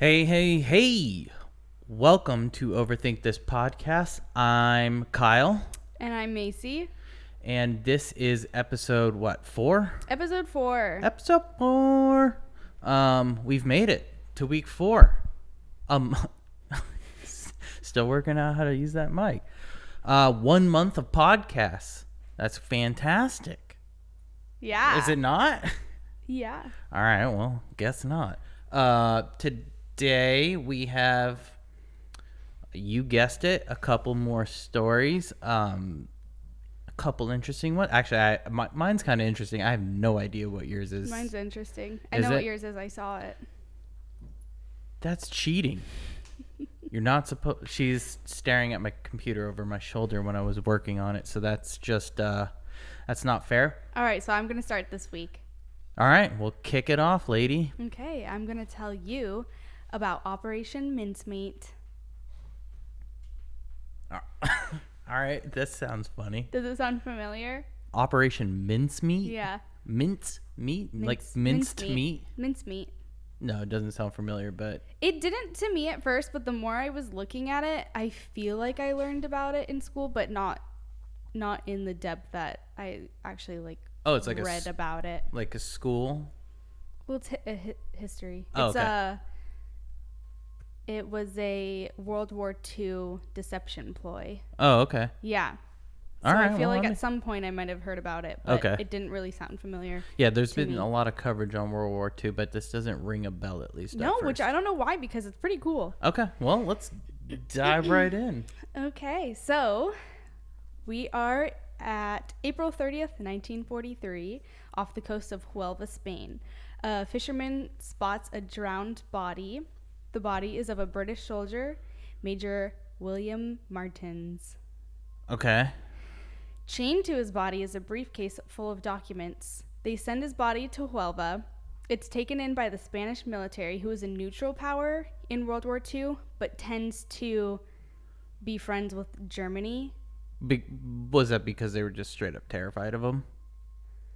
Hey, hey, hey. Welcome to Overthink this podcast. I'm Kyle. And I'm Macy. And this is episode, 4? Episode 4. Episode 4. We've made it to week 4. Still working out how to use that mic. 1 month of podcasts. That's fantastic. Yeah. Is it not? Yeah. All right, well, guess not. Today we have, you guessed it, a couple more stories. A couple interesting ones. Actually, mine's kind of interesting. I have no idea what yours is. Mine's interesting. I Is know it? what yours is. I saw it. That's cheating. You're not supposed. She's staring at my computer over my shoulder when I was working on it. So that's just that's not fair. All right, so I'm going to start this week. All right, well, kick it off, lady. Okay, I'm going to tell you about Operation Mincemeat. All right, this sounds funny. Does it sound familiar? Operation Mincemeat? Yeah. Mince meat? Like minced meat? Mincemeat. No, it doesn't sound familiar, but... It didn't to me at first, but the more I was looking at it, I feel like I learned about it in school, but not in the depth that I actually it's like read about it. Like a school? Well, it's history. Oh, It's okay. It was a World War II deception ploy. Oh, okay. Yeah. All So right, I feel well, like at some point I might have heard about it, but Okay. it didn't really sound familiar. Yeah, there's to been me. a lot of coverage on World War II, but this doesn't ring a bell, at least No, at which first. I don't know why, because it's pretty cool. Okay, well, let's dive right in. Okay, so we are at April 30th, 1943, off the coast of Huelva, Spain. A fisherman spots a drowned body. The body is of a British soldier, Major William Martins. Okay. Chained to his body is a briefcase full of documents. They send his body to Huelva. It's taken in by the Spanish military, who is a neutral power in World War II, but tends to be friends with Germany. Was that because they were just straight up terrified of him?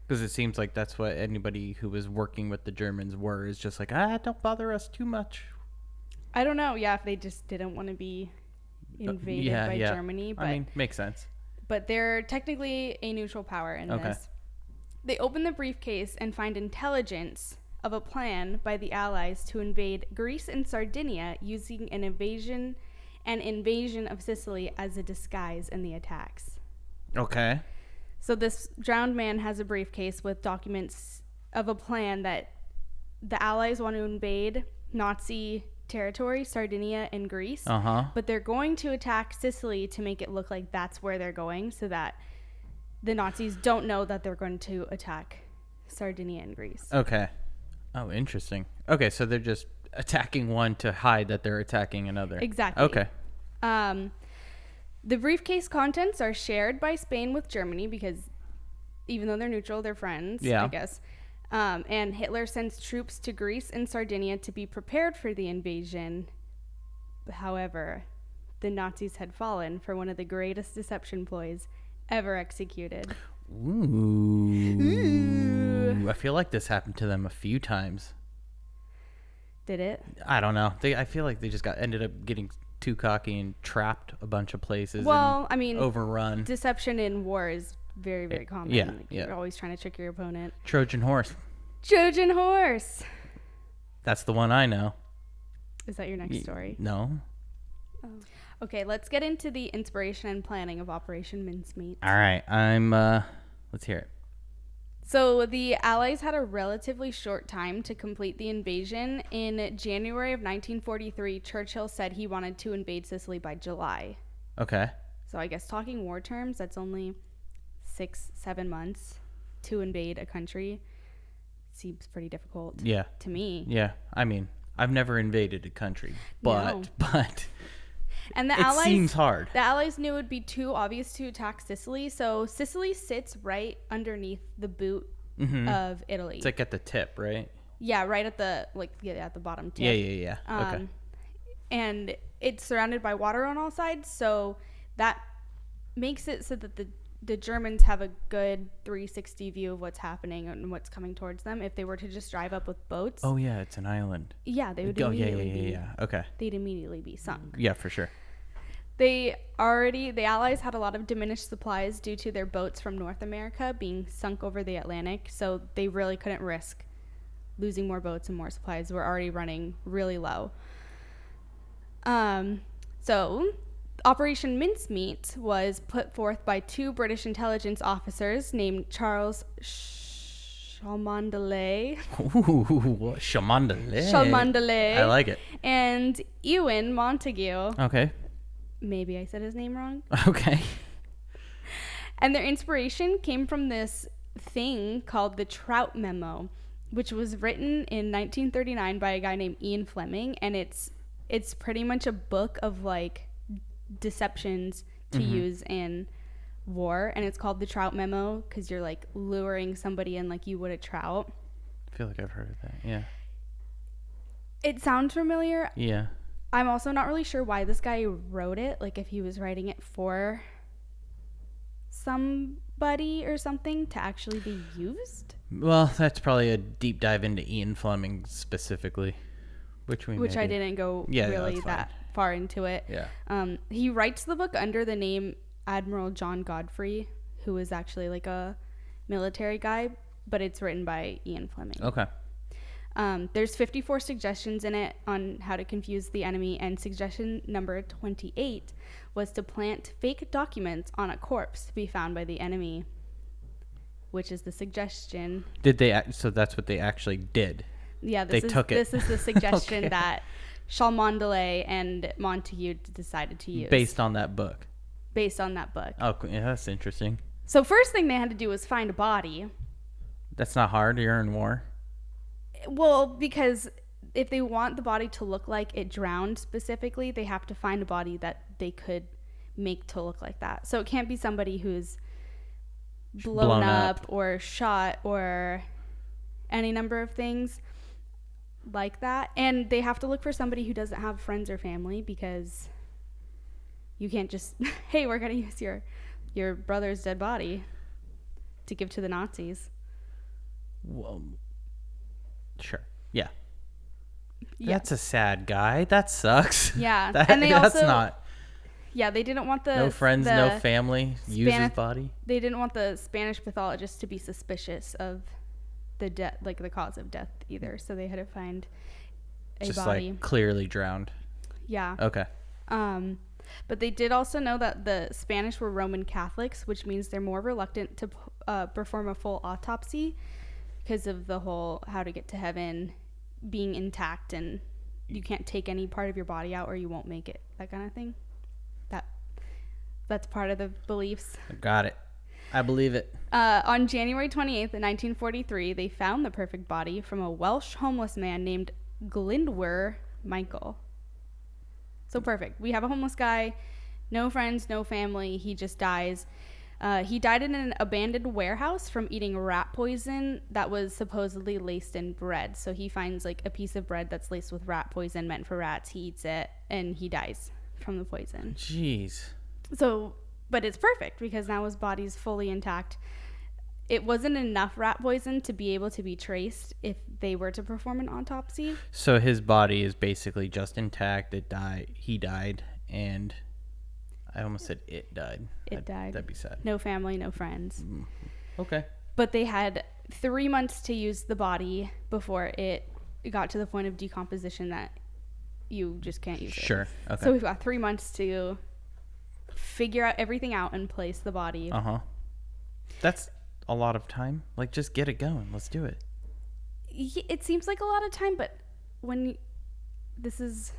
Because it seems like that's what anybody who was working with the Germans were, is just like, don't bother us too much. I don't know, if they just didn't want to be invaded by Germany. But, I mean, makes sense. But they're technically a neutral power in this. They open the briefcase and find intelligence of a plan by the Allies to invade Greece and Sardinia using an invasion of Sicily as a disguise in the attacks. Okay. So this drowned man has a briefcase with documents of a plan that the Allies want to invade Nazi territory, Sardinia and Greece. But they're going to attack Sicily to make it look like that's where they're going, so that the Nazis don't know that they're going to attack Sardinia and Greece. Okay. Oh, interesting. Okay, so they're just attacking one to hide that they're attacking another. Exactly. Okay. The briefcase contents are shared by Spain with Germany because even though they're neutral, they're friends, Yeah. I guess. And Hitler sends troops to Greece and Sardinia to be prepared for the invasion. However, the Nazis had fallen for one of the greatest deception ploys ever executed. Ooh. I feel like this happened to them a few times. Did it? I don't know. I feel like they just ended up getting too cocky and trapped a bunch of places. Well, and I mean, overrun. Deception in war is very, very common. Yeah, You're always trying to trick your opponent. Trojan horse. Trojan horse. That's the one I know. Is that your next story? No. Oh. Okay, let's get into the inspiration and planning of Operation Mincemeat. All right. Let's hear it. So the Allies had a relatively short time to complete the invasion. In January of 1943, Churchill said he wanted to invade Sicily by July. Okay. So I guess talking war terms, that's only 6-7 months to invade a country. Seems pretty difficult. Yeah. To me. Yeah. I mean, I've never invaded a country, but And the it Allies seems hard. The Allies knew it would be too obvious to attack Sicily, so Sicily sits right underneath the boot of Italy. It's like at the tip, right? Yeah, right at the at the bottom tip. Yeah. Okay. And it's surrounded by water on all sides, so that makes it so that the the Germans have a good 360 view of what's happening and what's coming towards them. If they were to just drive up with boats. Oh yeah, it's an island. Yeah, they would Okay. They'd immediately be sunk. Yeah, for sure. The Allies had a lot of diminished supplies due to their boats from North America being sunk over the Atlantic, so they really couldn't risk losing more boats and more supplies. We're already running really low. So Operation Mincemeat was put forth by 2 British intelligence officers named Charles Cholmondeley. Ooh, Cholmondeley. Cholmondeley. I like it. And Ewan Montague. Okay. Maybe I said his name wrong. Okay. And their inspiration came from this thing called the Trout Memo, which was written in 1939 by a guy named Ian Fleming, and it's pretty much a book of like deceptions to use in war, and it's called the Trout Memo because you're like luring somebody in like you would a trout. I feel like I've heard of that. Yeah. It sounds familiar. Yeah. I'm also not really sure why this guy wrote it, like if he was writing it for somebody or something to actually be used. Well, that's probably a deep dive into Ian Fleming specifically, which I didn't go really that far into it. Yeah. He writes the book under the name Admiral John Godfrey, who is actually like a military guy, but it's written by Ian Fleming. Okay. There's 54 suggestions in it on how to confuse the enemy, and suggestion number 28 was to plant fake documents on a corpse to be found by the enemy, which is the suggestion. Did they? So that's what they actually did. Yeah, this is the suggestion Okay. that Cholmondeley and Montague decided to use. Based on that book. Oh, yeah, that's interesting. So first thing they had to do was find a body. That's not hard. You're in war. Well, because if they want the body to look like it drowned specifically, they have to find a body that they could make to look like that. So it can't be somebody who's blown up or shot or any number of things like that. And they have to look for somebody who doesn't have friends or family, because you can't just, hey, we're going to use your brother's dead body to give to the Nazis. Well, sure. Yeah. Yeah. That's a sad guy. That sucks. Yeah. And that's not. Yeah, they didn't want no friends, no family. Use his body. They didn't want the Spanish pathologist to be suspicious of the death, like the cause of death either. So they had to find a just body. Like clearly drowned. Yeah. Okay. But they did also know that the Spanish were Roman Catholics, which means they're more reluctant to perform a full autopsy because of the whole how to get to heaven being intact, and you can't take any part of your body out or you won't make it, that kind of thing. That's part of the beliefs. Got it. I believe it. On January 28th, 1943, they found the perfect body from a Welsh homeless man named Glyndwr Michael. So perfect. We have a homeless guy, no friends, no family. He just dies. He died in an abandoned warehouse from eating rat poison that was supposedly laced in bread. So he finds like a piece of bread that's laced with rat poison meant for rats. He eats it and he dies from the poison. Jeez. So, but it's perfect because now his body's fully intact. It wasn't enough rat poison to be able to be traced if they were to perform an autopsy. So his body is basically just intact. He died, and I almost said it died. Died. That'd be sad. No family, no friends. Okay. But they had 3 months to use the body before it got to the point of decomposition that you just can't use it. Sure. Okay. So we've got 3 months to figure out everything out and place the body. Uh-huh. That's a lot of time. Like, just get it going. Let's do it. It seems like a lot of time, but when this is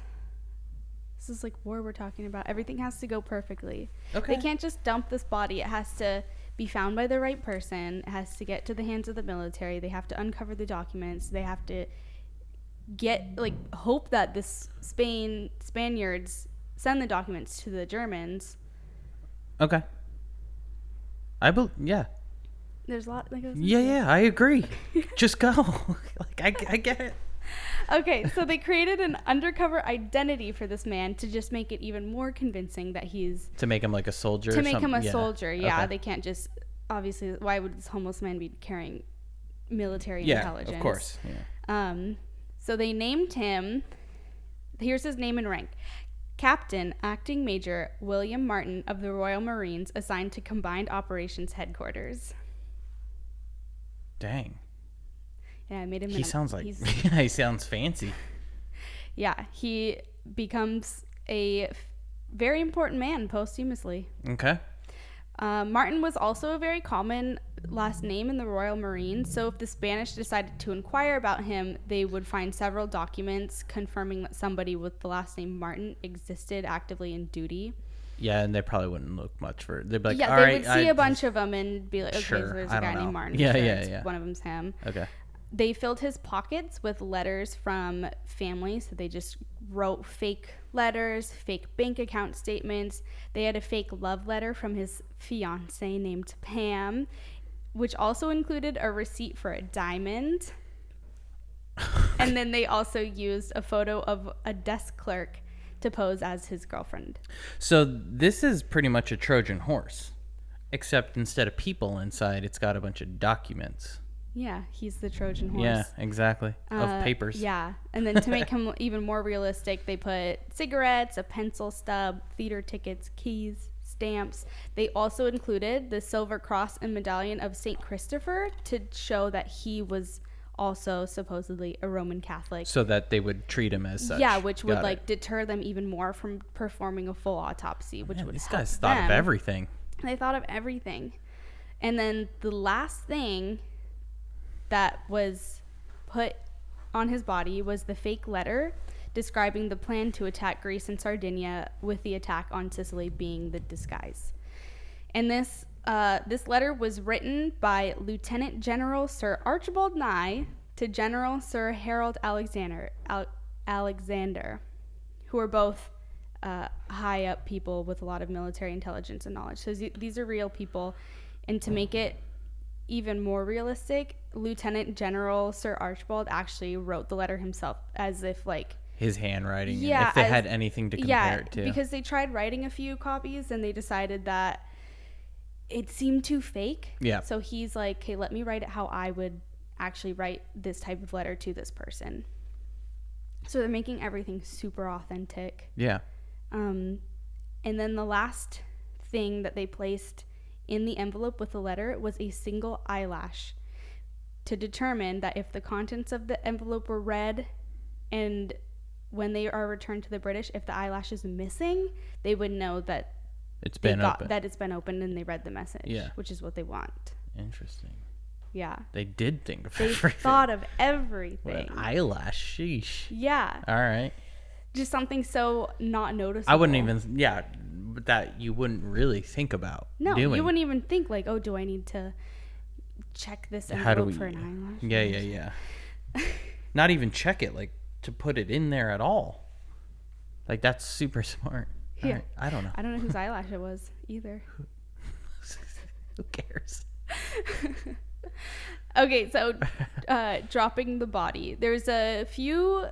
like war we're talking about, everything has to go perfectly. Okay. They can't just dump this body. It has to be found by the right person. It has to get to the hands of the military. They have to uncover the documents. They have to hope that this Spaniards send the documents to the Germans. Okay. Yeah. There's a lot that goes Yeah, I agree. Just go. I get it. Okay, so they created an undercover identity for this man to just make it even more convincing that he's... To make him like a soldier? To make him a soldier, yeah. Okay. They can't just... Obviously, why would this homeless man be carrying military intelligence? Yeah, of course. Yeah. So they named him... Here's his name and rank. Captain Acting Major William Martin of the Royal Marines, assigned to Combined Operations Headquarters. Dang. Yeah, I made him... He sounds like... he sounds fancy. Yeah, he becomes a very important man posthumously. Okay. Martin was also a very common last name in the Royal Marines, so if the Spanish decided to inquire about him, they would find several documents confirming that somebody with the last name Martin existed actively in duty. Yeah, and they probably wouldn't look much for it. They'd be like, yeah, all they right, would see a bunch of them and be like, okay, sure, so there's a guy named Martin. Yeah, sure, yeah. One of them's him. Okay. They filled his pockets with letters from families. So they just wrote fake letters, fake bank account statements. They had a fake love letter from his fiancée named Pam, which also included a receipt for a diamond. And then they also used a photo of a desk clerk to pose as his girlfriend. So this is pretty much a Trojan horse, except instead of people inside, it's got a bunch of documents. Yeah, he's the Trojan horse. Yeah, exactly. Of papers. Yeah. And then to make him even more realistic, they put cigarettes, a pencil stub, theater tickets, keys, stamps. They also included the Silver Cross and Medallion of St. Christopher to show that he was also supposedly a Roman Catholic. So that they would treat him as such. Yeah, which would deter them even more from performing a full autopsy, which would these help guys thought them. of everything. They thought of everything. And then the last thing that was put on his body was the fake letter describing the plan to attack Greece and Sardinia, with the attack on Sicily being the disguise. And this letter was written by Lieutenant General Sir Archibald Nye to General Sir Harold Alexander, who are both high up people with a lot of military intelligence and knowledge. So these are real people. And to make it even more realistic, Lieutenant General Sir Archibald actually wrote the letter himself, as if like his handwriting. Yeah, if they had anything to compare it to. Because they tried writing a few copies and they decided that it seemed too fake. Yeah. So he's like, okay, let me write it how I would actually write this type of letter to this person. So they're making everything super authentic. Yeah. And then the last thing that they placed in the envelope with the letter was a single eyelash, to determine that if the contents of the envelope were read, and when they are returned to the British, if the eyelash is missing, they would know that it's been opened and they read the message. Yeah. Which is what they want. Interesting. Yeah. They did think of they everything. They thought of everything. What an eyelash. Sheesh. Yeah. All right. Just something so not noticeable. I wouldn't even, that you wouldn't really think about doing. You wouldn't even think like, oh, do I need to check this envelope for an eyelash? Yeah. Not even check it, like to put it in there at all. Like that's super smart. Yeah. Right. I don't know. I don't know whose eyelash it was either. Who cares? Okay, so dropping the body. There's a few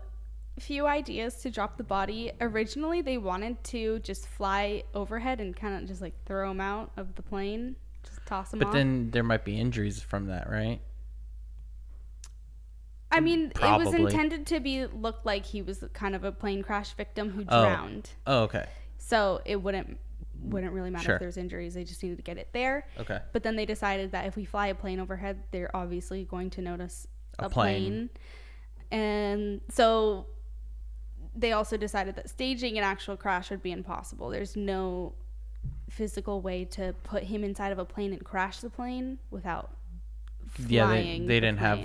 ideas to drop the body. Originally, they wanted to just fly overhead and kind of just like throw him out of the plane, just toss him off. But then there might be injuries from that, right? I mean, Probably. It was intended to look like he was kind of a plane crash victim who drowned. Oh, okay. So it wouldn't really matter Sure. if there's injuries. They just needed to get it there. Okay. But then they decided that if we fly a plane overhead, they're obviously going to notice a plane. And so they also decided that staging an actual crash would be impossible. There's no physical way to put him inside of a plane and crash the plane without flying. They didn't have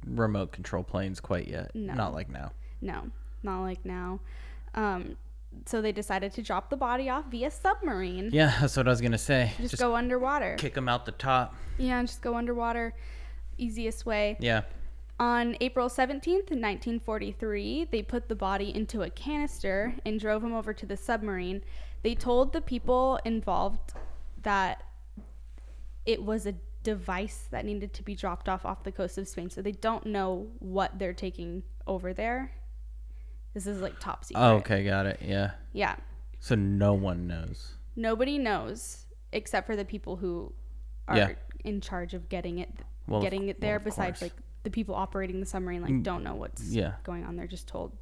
remote control planes quite yet. No. Not like now. No, not like now. So they decided to drop the body off via submarine. Yeah, that's what I was going to say. Just go underwater. Kick him out the top. Yeah, just go underwater. Easiest way. Yeah. On April 17th, 1943, they put the body into a canister and drove him over to the submarine. They told the people involved that it was a device that needed to be dropped off the coast of Spain. So they don't know what they're taking over there. This is like top secret. Oh, okay, got it. Yeah. Yeah. So no one knows. Nobody knows except for the people who are in charge of getting it there. Besides, like, the people operating the submarine, like, don't know what's going on. They're just told,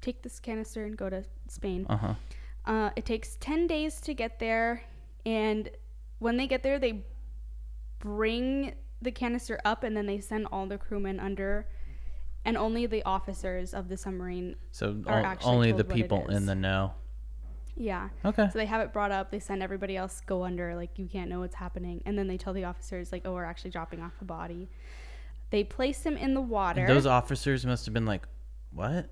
take this canister and go to Spain. It takes 10 days to get there, and when they get there, they bring the canister up, and then they send all the crewmen under, and only the officers of the submarine are actually only told the what people it is. in the know. Yeah. Okay. So they have it brought up. They send everybody else go under, like, you can't know what's happening. And then they tell the officers, like, oh, we're actually dropping off a body. They place him in the water. And those officers must have been like, what?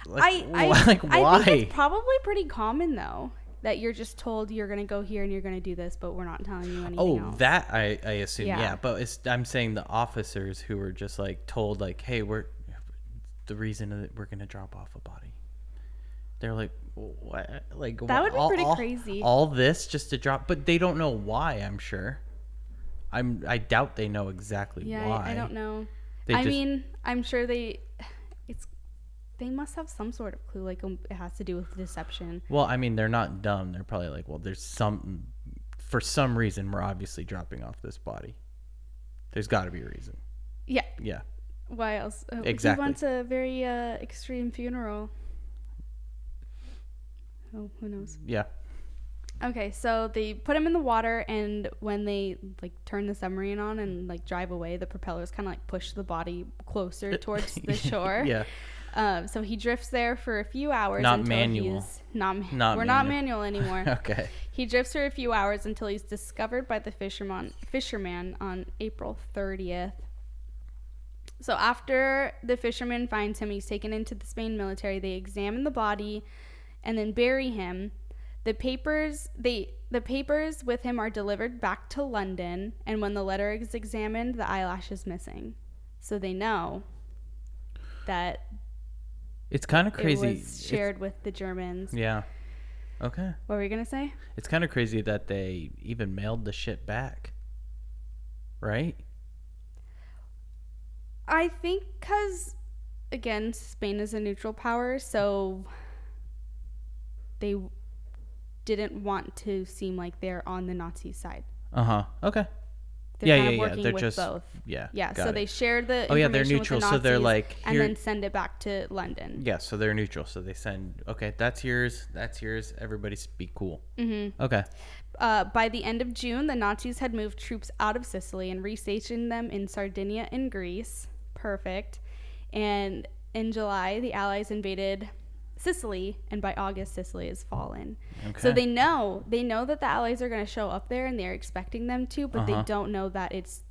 Like, why? I think it's probably pretty common, though, that you're just told you're going to go here and you're going to do this, but we're not telling you anything else. Oh, that I assume, yeah. But I'm saying the officers who were just, like, told, like, hey, the reason that we're going to drop off a body. They're like, what? Like, that would be pretty crazy. All this just to drop, but they don't know why. I'm sure. I doubt they know exactly why. Yeah, I don't know. mean, I'm sure they must have some sort of clue. Like, it has to do with deception. Well, I mean, they're not dumb. They're probably like, well, for some reason, we're obviously dropping off this body. There's got to be a reason. Yeah. Yeah. Why else? Exactly. He wants a very extreme funeral. Oh, who knows? Yeah. Okay, so they put him in the water, and when they, like, turn the submarine on and, like, drive away, the propellers kind of, like, push the body closer towards the shore. Yeah. So he drifts there for a few hours. Not until manual. We're not manual anymore. Okay. He drifts for a few hours until he's discovered by the fisherman on April 30th. So after the fisherman finds him, he's taken into the Spain military. They examine the body and then bury him. The papers with him are delivered back to London, and when the letter is examined, the eyelash is missing. So they know that it's kind of crazy. It was shared with the Germans. Yeah. Okay. What were you going to say? It's kind of crazy that they even mailed the shit back. Right? I think because, again, Spain is a neutral power, so they didn't want to seem like they're on the Nazi side. Okay. They're kind of working with both. Yeah. So they share the information they're neutral, with the Nazis, so they're like, and then send it back to London. Yeah, so they're neutral. So they send, okay, that's yours. Everybody be cool. Mm-hmm. Okay. By the end of June, the Nazis had moved troops out of Sicily and restationed them in Sardinia and Greece. Perfect. And in July, the Allies invaded Sicily, and by August, Sicily has fallen. Okay. So they know that the Allies are going to show up there, and they're expecting them to, but they don't know that it's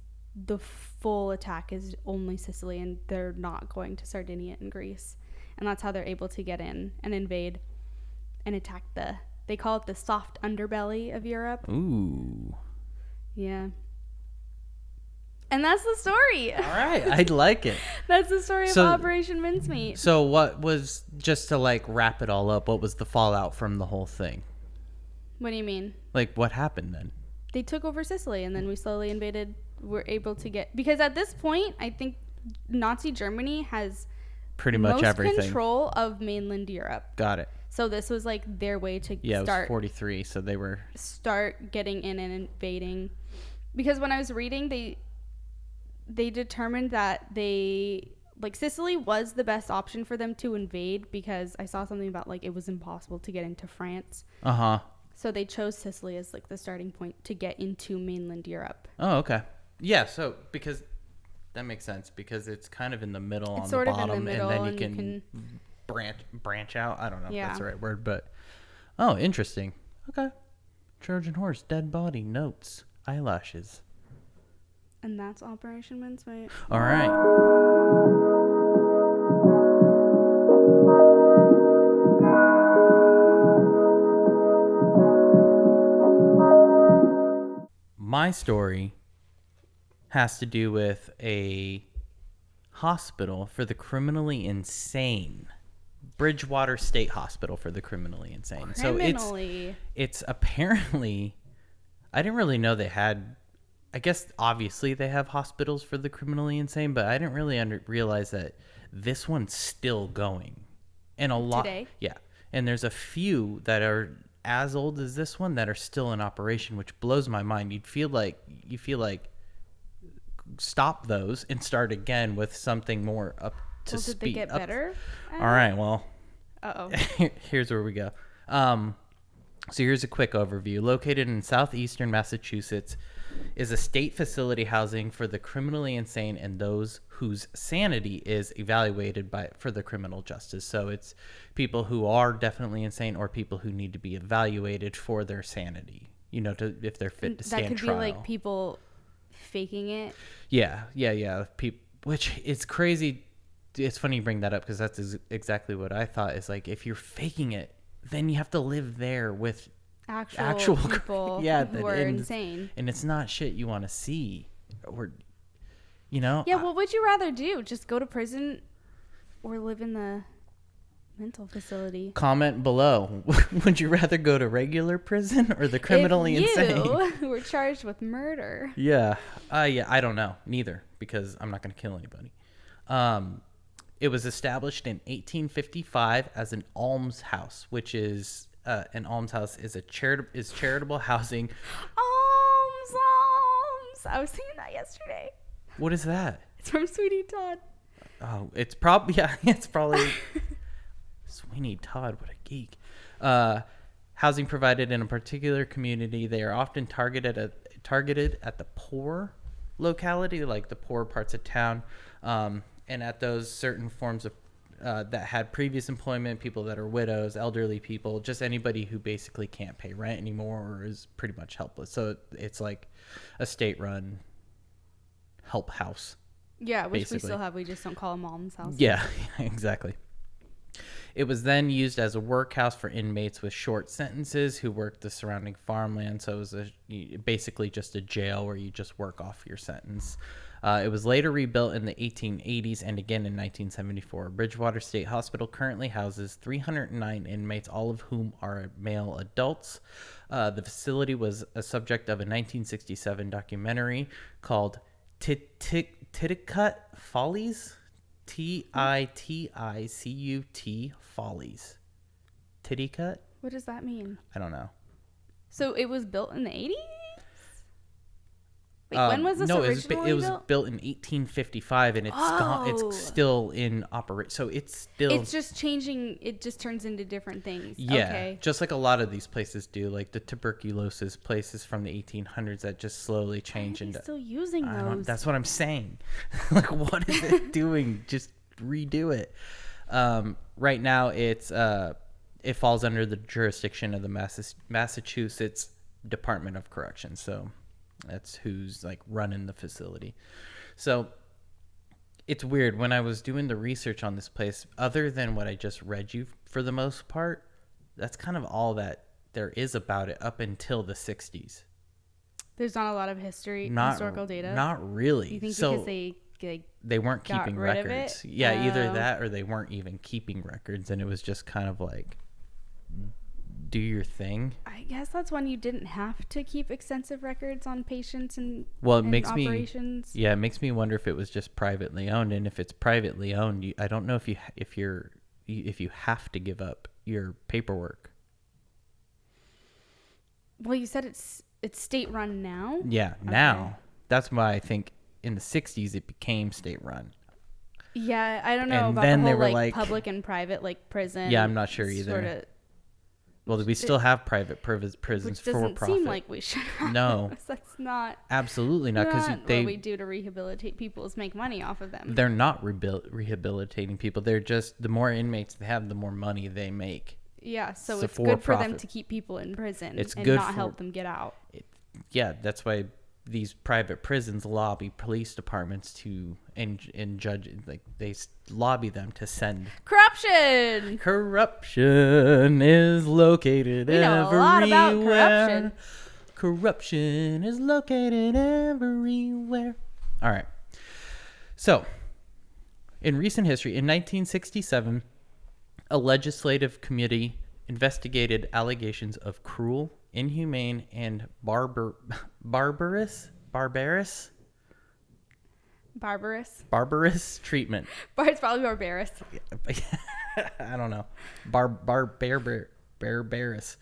the full attack is only Sicily, and they're not going to Sardinia and Greece. And that's how they're able to get in and invade and attack they call it the soft underbelly of Europe. Ooh. Yeah. And that's the story. All right. I'd like it. That's the story of Operation Mincemeat. So what was, just to, like, wrap it all up, what was the fallout from the whole thing? What do you mean? Like, what happened then? They took over Sicily, and then we slowly invaded. We're able to get... Because at this point, I think Nazi Germany has pretty much everything. Most control of mainland Europe. Got it. So this was, like, their way to it was 43, so they were... Start getting in and invading. Because when I was reading, they determined that Sicily was the best option for them to invade, because I saw something about, like, it was impossible to get into France. So they chose Sicily as, like, the starting point to get into mainland Europe. Oh, okay. Yeah, so because that makes sense, because it's kind of in the middle, on the bottom, and then you can branch out. I don't know if that's the right word, but interesting. Okay. Trojan horse, dead body, notes, eyelashes. And that's Operation Mincemeat. All right. My story has to do with a hospital for the criminally insane. Bridgewater State Hospital for the criminally insane. So it's apparently, I didn't really know they had I guess obviously they have hospitals for the criminally insane, but I didn't really realize that this one's still going. And a lot today? Yeah. And there's a few that are as old as this one that are still in operation, which blows my mind. You feel like stop those and start again with something more up to speed. Did they get better? All right, well. Uh-oh. Here's where we go. So here's a quick overview. Located in southeastern Massachusetts is a state facility housing for the criminally insane and those whose sanity is evaluated for the criminal justice. So it's people who are definitely insane or people who need to be evaluated for their sanity, if they're fit to stand trial. That could be like people faking it. Yeah. Which is crazy. It's funny you bring that up because that's exactly what I thought is like, if you're faking it, then you have to live there with actual people who are insane. And it's not shit you want to see. Or, what would you rather do? Just go to prison or live in the mental facility? Comment below. Would you rather go to regular prison or the criminally insane? You were charged with murder. Yeah. I don't know. Neither, because I'm not going to kill anybody. It was established in 1855 as an almshouse, which is an almshouse is charitable housing. Alms. I was singing that yesterday. What is that? It's from Sweeney Todd. Oh, it's probably Sweeney Todd. What a geek. Housing provided in a particular community. They are often targeted at the poor locality, like the poor parts of town. And at those certain forms of that had previous employment, people that are widows, elderly people, just anybody who basically can't pay rent anymore or is pretty much helpless. So it's like a state-run help house. Yeah, which basically. We still have. We just don't call them alms houses. Yeah, exactly. It was then used as a workhouse for inmates with short sentences who worked the surrounding farmland. So it was basically just a jail where you just work off your sentence. It was later rebuilt in the 1880s and again in 1974. Bridgewater State Hospital currently houses 309 inmates, all of whom are male adults. The facility was a subject of a 1967 documentary called Titicut Follies. Titicut Follies. Titicut? What does that mean? I don't know. So it was built in the 80s? Wait, when was this originally built? It was built in 1855, and it's still in operation. So it's just changing. It just turns into different things. Yeah, okay. Just like a lot of these places do, like the tuberculosis places from the 1800s that just slowly change. Why are they still using those? That's what I'm saying. Like, what is it doing? Just redo it. Right now, it falls under the jurisdiction of the Massachusetts Department of Corrections. So. That's who's like running the facility. So it's weird when I was doing the research on this place, other than what I just read you for the most part, that's kind of all that there is about it up until the 60s. There's not a lot of historical data. Not really. You think because they weren't keeping records. Yeah, either that or they weren't even keeping records, and it was just kind of like, do your thing. I guess that's when you didn't have to keep extensive records on patients and operations. It makes me wonder if it was just privately owned, and if it's privately owned, I don't know if you have to give up your paperwork. Well, you said it's state run now. Yeah, okay. Now that's why I think in the 60s it became state run. Yeah, I don't know about the whole like public and private like prison. Yeah, I'm not sure either. Well, we still have private prisons for profit. Doesn't seem like we should have. No. That's not. Absolutely not. Because what we do to rehabilitate people is make money off of them. They're not rehabilitating people. They're just, the more inmates they have, the more money they make. Yeah, so it's good for them to keep people in prison and not help them get out. That's why these private prisons lobby police departments to and judge, like they lobby them to send. Corruption is located everywhere. We know a lot about corruption. Corruption is located everywhere. All right. So, in recent history, in 1967, a legislative committee investigated allegations of cruel, inhumane, and barbarous barbarous treatment. It's probably barbarous. I don't know. Barbarous.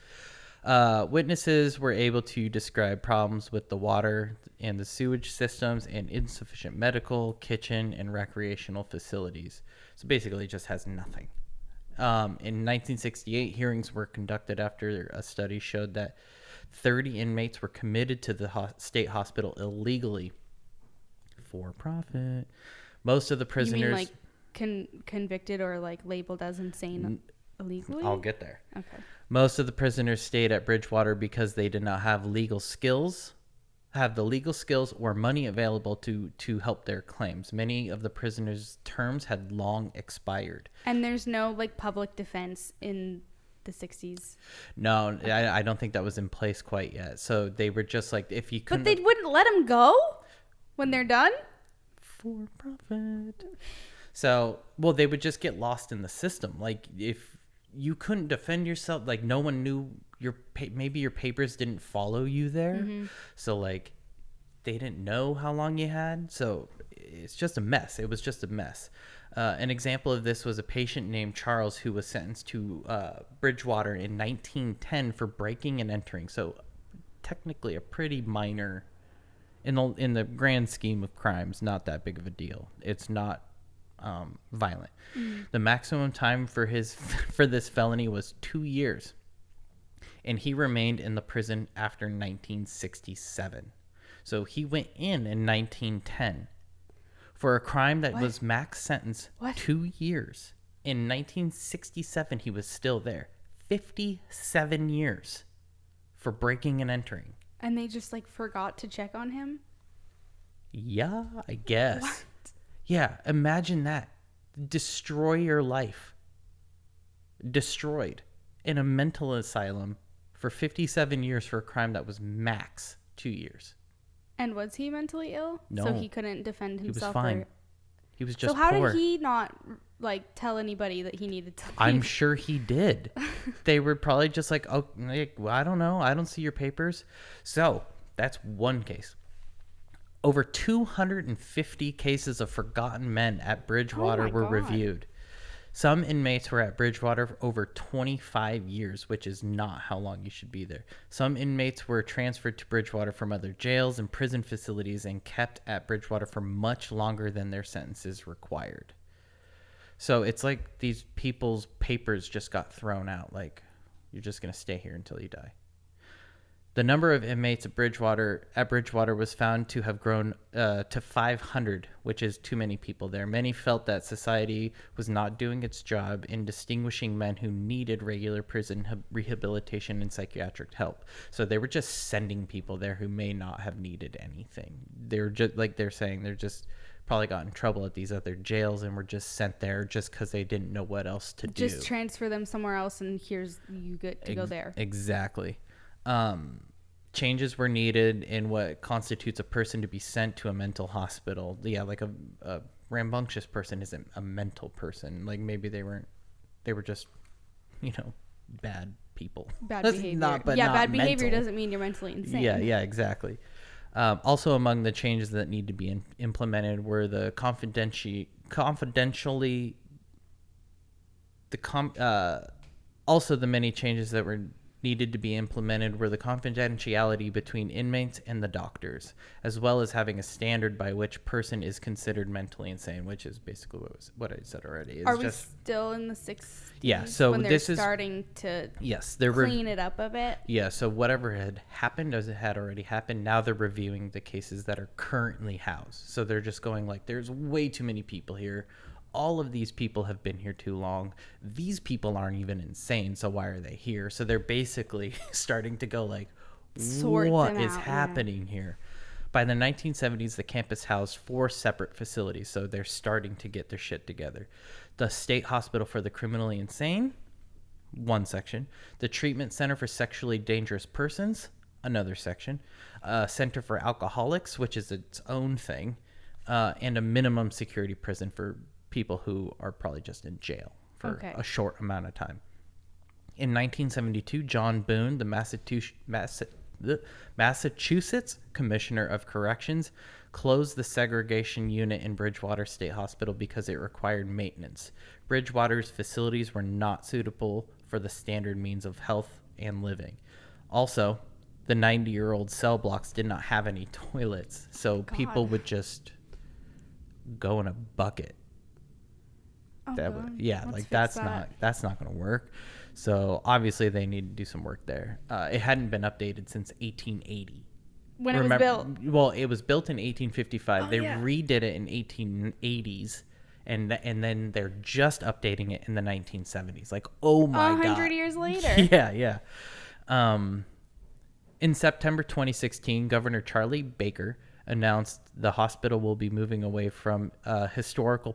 Witnesses were able to describe problems with the water and the sewage systems and insufficient medical, kitchen, and recreational facilities. So basically it just has nothing. In 1968, hearings were conducted after a study showed that 30 inmates were committed to the state hospital illegally for profit. Most of the prisoners... You mean like convicted or like labeled as insane illegally? I'll get there. Okay. Most of the prisoners stayed at Bridgewater because they did not have the legal skills or money available to help their claims. Many of the prisoners' terms had long expired. And there's no like public defense in the 60s? No, I don't think that was in place quite yet. So they were just like, if you couldn't... But they wouldn't let them go when they're done? For profit. So, well, they would just get lost in the system. Like, if you couldn't defend yourself, like, no one knew maybe your papers didn't follow you there. Mm-hmm. So, like, they didn't know how long you had. So, it's just a mess. It was just a mess. An example of this was a patient named Charles who was sentenced to Bridgewater in 1910 for breaking and entering. So, technically a pretty minor, in the grand scheme of crimes, not that big of a deal. It's not violent. The maximum time for this felony was 2 years, and he remained in the prison after 1967. So he went in 1910 for a crime that was max sentence 2 years. In 1967, he was still there. 57 years for breaking and entering. And they just like forgot to check on him? Yeah, I guess. What? Yeah, imagine that. Destroy your life. Destroyed in a mental asylum for 57 years for a crime that was max 2 years. And was he mentally ill? No. So he couldn't defend himself? He was fine. He was just poor. So how poor. did he not like tell anybody that he needed to leave? I'm sure he did. They were probably just like, oh, well, I don't know. I don't see your papers. So that's one case. Over 250 cases of forgotten men at Bridgewater were reviewed. Some inmates were at Bridgewater for over 25 years, which is not how long you should be there. Some inmates were transferred to Bridgewater from other jails and prison facilities and kept at Bridgewater for much longer than their sentences required. So it's like these people's papers just got thrown out. Like, you're just going to stay here until you die. The number of inmates at Bridgewater was found to have grown to 500, which is too many people there. Many felt that society was not doing its job in distinguishing men who needed regular prison rehabilitation and psychiatric help. So they were just sending people there who may not have needed anything. They're just like they're saying they're just probably got in trouble at these other jails and were just sent there just because they didn't know what else to do. Just transfer them somewhere else and here's you get to go there. Exactly. Changes were needed in what constitutes a person to be sent to a mental hospital. Yeah, like a rambunctious person isn't a mental person. Like maybe they were just, bad people. Bad behavior. Bad behavior doesn't mean you're mentally insane. Yeah, exactly. Also among the changes that need to be implemented were the also the many changes that were needed to be implemented were the confidentiality between inmates and the doctors, as well as having a standard by which person is considered mentally insane, which is basically what I said already. Are we still in the 60s? Yeah, so when this is starting to clean it up a bit? Yeah, so whatever had happened as it had already happened, now they're reviewing the cases that are currently housed. So they're just going like, there's way too many people here. All of these people have been here too long. These people aren't even insane, so why are they here? So they're basically starting to go like, what is happening here? By the 1970s, the campus housed 4 separate facilities, so they're starting to get their shit together. The State Hospital for the Criminally Insane, one section. The Treatment Center for Sexually Dangerous Persons, another section. Center for Alcoholics, which is its own thing. And a minimum security prison for people who are probably just in jail for a short amount of time. In 1972, John Boone, the Massachusetts Commissioner of Corrections closed the segregation unit in Bridgewater State Hospital because it required maintenance. Bridgewater's facilities were not suitable for the standard means of health and living. Also, the 90-year-old cell blocks did not have any toilets, so people would just go in a bucket. That's not going to work. So obviously they need to do some work there. It hadn't been updated since 1880. When it was built? Well, it was built in 1855. They redid it in 1880s, and then they're just updating it in the 1970s. Like, oh my God. 100 years later. Yeah. In September 2016, Governor Charlie Baker announced the hospital will be moving away from the historical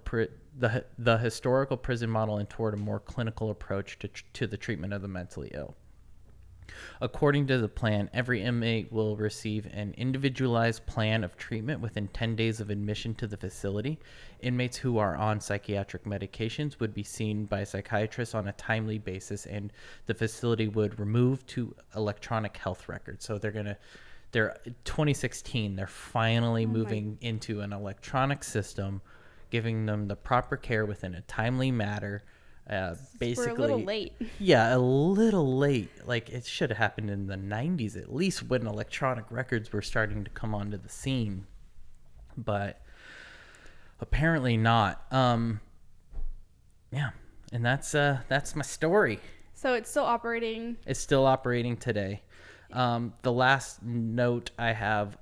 prison model and toward a more clinical approach to the treatment of the mentally ill. According to the plan, every inmate will receive an individualized plan of treatment within 10 days of admission to the facility. Inmates who are on psychiatric medications would be seen by psychiatrists on a timely basis, and the facility would remove to electronic health records. So they're 2016, they're finally moving into an electronic system, giving them the proper care within a timely manner. Basically, we're a little late. Yeah, a little late. Like, it should have happened in the 90s at least, when electronic records were starting to come onto the scene. But apparently not. Yeah, and that's my story. So it's still operating? It's still operating today. The last note I have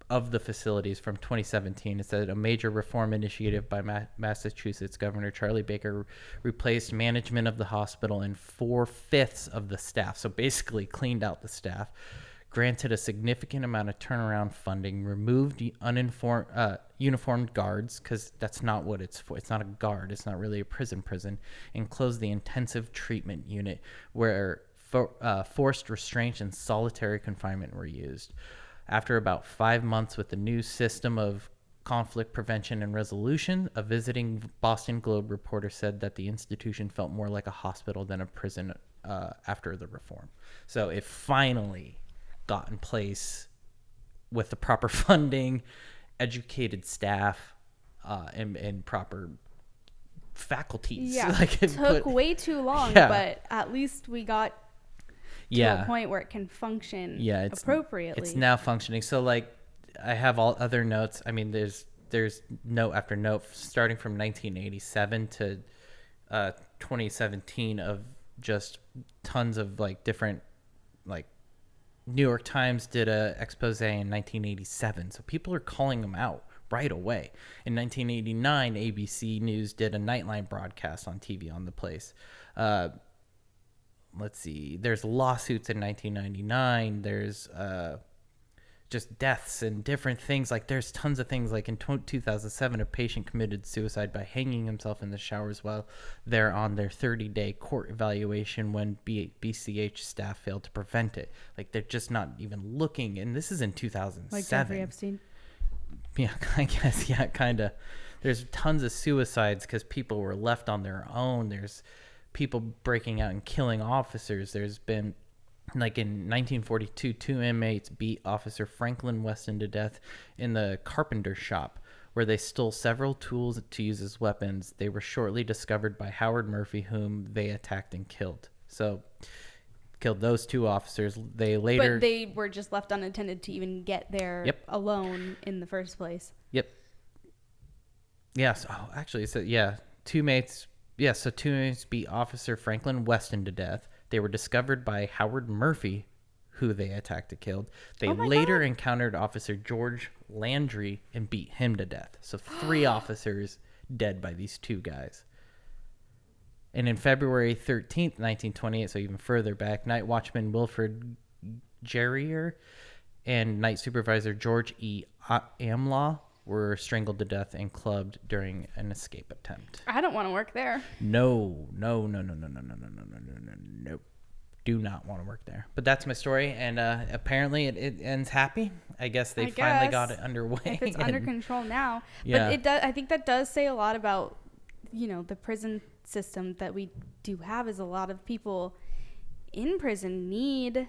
of the facilities from 2017, it said a major reform initiative by Massachusetts Governor Charlie Baker replaced management of the hospital and 4/5 of the staff. So basically cleaned out the staff, granted a significant amount of turnaround funding, removed uniformed guards, because that's not what it's for. It's not a guard. It's not really a prison, and closed the intensive treatment unit where forced restraint and solitary confinement were used. After about 5 months with the new system of conflict prevention and resolution, a visiting Boston Globe reporter said that the institution felt more like a hospital than a prison after the reform. So it finally got in place with the proper funding, educated staff, and proper faculties. Yeah, it took way too long, but at least we got to a point where it can function appropriately. It's now functioning. So, like, I have all other notes. I mean, there's note after note starting from 1987 to 2017 of just tons of, like, different, like, New York Times did a expose in 1987. So people are calling them out right away. In 1989, ABC News did a Nightline broadcast on TV on the place. Let's see, there's lawsuits in 1999. There's just deaths and different things. Like, there's tons of things. Like in 2007, a patient committed suicide by hanging himself in the showers while they're on their 30-day court evaluation when BCH staff failed to prevent it. Like, they're just not even looking. And this is in 2007. Like Jeffrey Epstein? Yeah, I guess. Yeah, kind of. There's tons of suicides because people were left on their own. There's people breaking out and killing officers. There's been, like, in 1942, 2 inmates beat Officer Franklin Weston to death in the carpenter shop, where they stole several tools to use as weapons. They were shortly discovered by Howard Murphy, whom they attacked and killed. So, killed those 2 officers. But they were just left unattended to even get there alone in the first place. Yep. Yes. Oh, actually, so yeah, 2 mates. Yeah, so 2 inmates beat Officer Franklin Weston to death. They were discovered by Howard Murphy, who they attacked and killed. They later encountered Officer George Landry and beat him to death. So 3 officers dead by these 2 guys. And in February 13th, 1928, so even further back, night watchman Wilfred Gerrier and night supervisor George E. Amlaw were strangled to death and clubbed during an escape attempt. I don't want to work there. No. Do not want to work there. But that's my story, and apparently it ends happy. I guess they finally got it underway. If it's under control now. Yeah. But I think that does say a lot about, the prison system that we do have, is a lot of people in prison need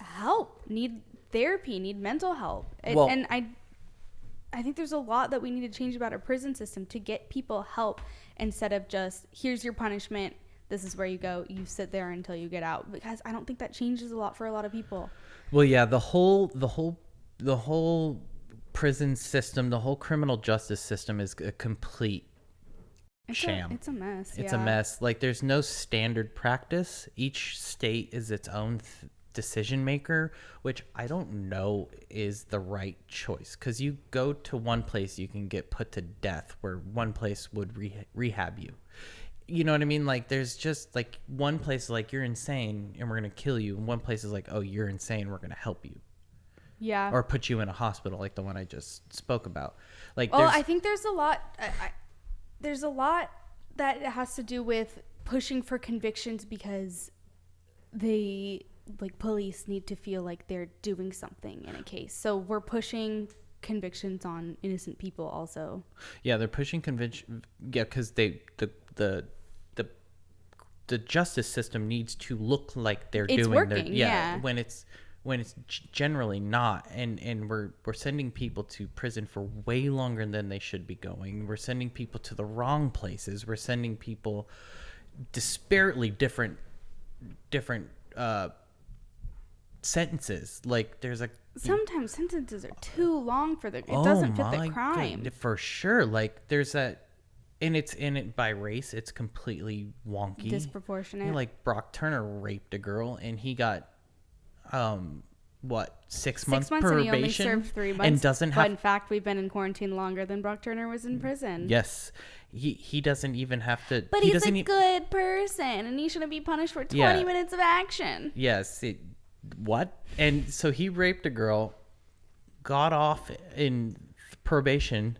help, need therapy, need mental help. And I think there's a lot that we need to change about our prison system to get people help instead of just, here's your punishment, this is where you go, you sit there until you get out. Because I don't think that changes a lot for a lot of people. Well, yeah, the whole prison system, the whole criminal justice system is a complete sham. It's a mess. It's a mess. Like, there's no standard practice. Each state is its own decision maker, which I don't know is the right choice, because you go to one place, you can get put to death, where one place would rehab you. You know what I mean? Like, there's just like one place is like, you're insane and we're gonna kill you, and one place is like, oh, you're insane, we're gonna help you. Yeah. Or put you in a hospital, like the one I just spoke about. Like, I think there's a lot. There's a lot that has to do with pushing for convictions, because police need to feel like they're doing something in a case. So we're pushing convictions on innocent people also. Yeah, they're pushing conviction. Yeah, because the justice system needs to look like they're doing. Working, when it's generally not, and we're sending people to prison for way longer than they should be going. We're sending people to the wrong places. We're sending people disparately different sentences. Like, there's sometimes sentences are too long for it doesn't fit the crime. God, for sure. Like, there's that. And it's in it by race. It's completely wonky, disproportionate. You know, like, Brock Turner raped a girl, and he got 6 months probation, and he only served 3 months, and doesn't have. But in fact, we've been in quarantine longer than Brock Turner was in prison. Yes, he doesn't even have to. But he's a good person, and he shouldn't be punished for 20 minutes of action. Yes. What? And so he raped a girl, got off in probation,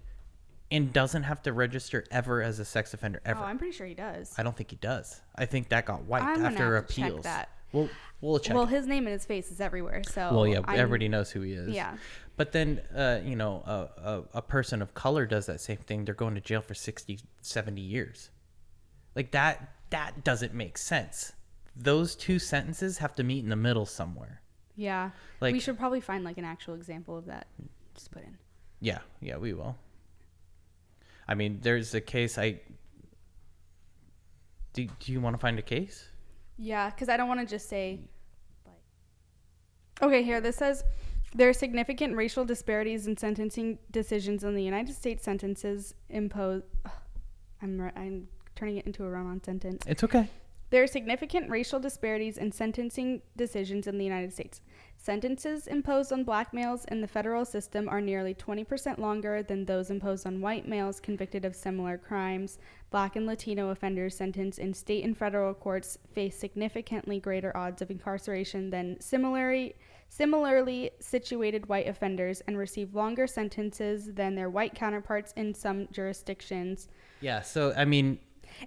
and doesn't have to register ever as a sex offender ever. Oh, I'm pretty sure he does. I don't think he does. I think that got wiped after appeals. Check that. We'll check. Well, his name and his face is everywhere, so. Well, yeah, everybody knows who he is. Yeah. But then, a person of color does that same thing. They're going to jail for 60, 70 years. Like, that doesn't make sense. Those two sentences have to meet in the middle somewhere. Yeah. Like, we should probably find like an actual example of that. Just put in. Yeah, we will. I mean, there's a case. Do you want to find a case? Yeah, because I don't want to just say. Okay, here this says there are significant racial disparities in sentencing decisions in the United States. Sentences imposed. I'm turning it into a run-on sentence. It's okay. There are significant racial disparities in sentencing decisions in the United States. Sentences imposed on black males in the federal system are nearly 20% longer than those imposed on white males convicted of similar crimes. Black and Latino offenders sentenced in state and federal courts face significantly greater odds of incarceration than similarly situated white offenders, and receive longer sentences than their white counterparts in some jurisdictions. Yeah, so, I mean,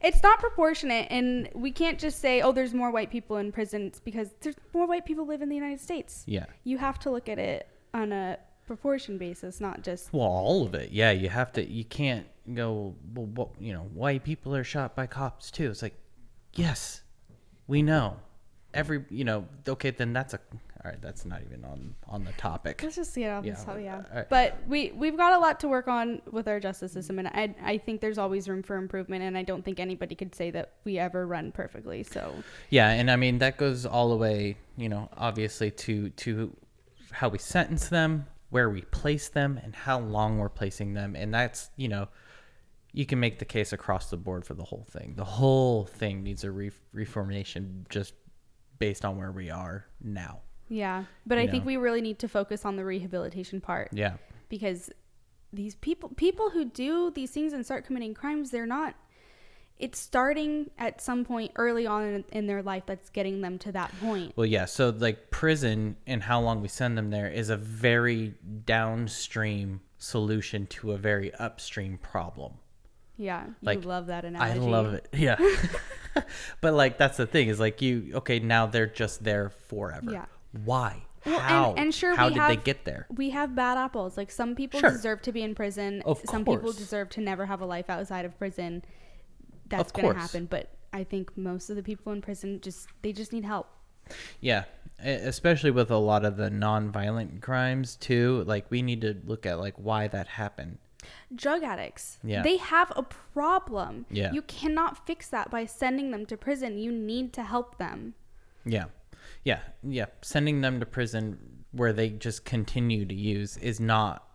it's not proportionate, and we can't just say, oh, there's more white people in prisons, because there's more white people live in the United States. Yeah. You have to look at it on a proportion basis, not just... Well, all of it. Yeah, you can't go, well, white people are shot by cops too. It's like, yes, we know. Okay, then that's all right, that's not even on the topic. Let's just see it off the top, Right. But we've got a lot to work on with our justice system, and I think there's always room for improvement, and I don't think anybody could say that we ever run perfectly. So yeah, and I mean that goes all the way, obviously to how we sentence them, where we place them, and how long we're placing them, and that's you can make the case across the board for the whole thing. The whole thing needs a reformation just based on where we are now. Yeah, but I think we really need to focus on the rehabilitation part. Yeah. Because these people who do these things and start committing crimes, it's starting at some point early on in their life that's getting them to that point. Well, yeah, so like prison and how long we send them there is a very downstream solution to a very upstream problem. Yeah, you love that analogy. I love it. Yeah. But like that's the thing is like now they're just there forever. Yeah. Why? Well, how? And sure, how did they get there? We have bad apples. Like some people deserve to be in prison. Some people deserve to never have a life outside of prison. That's going to happen. But I think most of the people in prison just need help. Yeah. especially with a lot of the non-violent crimes too. Like, we need to look at like why that happened. Drug addicts. Yeah. They have a problem. Yeah. You cannot fix that by sending them to prison. You need to help them. Yeah. Yeah. Yeah. Sending them to prison where they just continue to use is not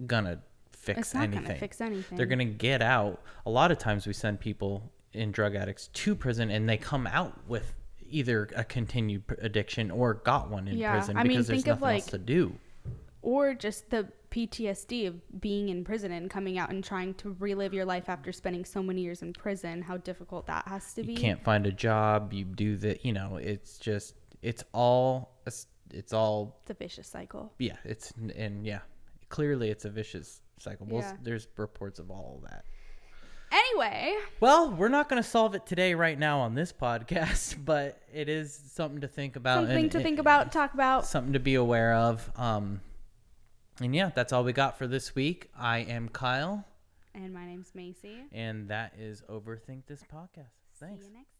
gonna fix anything. It's not gonna fix anything. They're gonna get out. A lot of times we send people in drug addicts to prison and they come out with either a continued addiction or got one in prison because there's nothing else to do. Or just the PTSD of being in prison and coming out and trying to relive your life after spending so many years in prison, how difficult that has to be. You can't find a job, you do that, it's all it's a vicious cycle. Yeah, clearly it's a vicious cycle. Well, there's reports of all of that. Anyway. Well, we're not going to solve it today right now on this podcast, but it is something to think about. Talk about. Something to be aware of. And yeah, that's all we got for this week. I am Kyle. And my name's Macy. And that is Overthink This Podcast. Thanks. See you next time.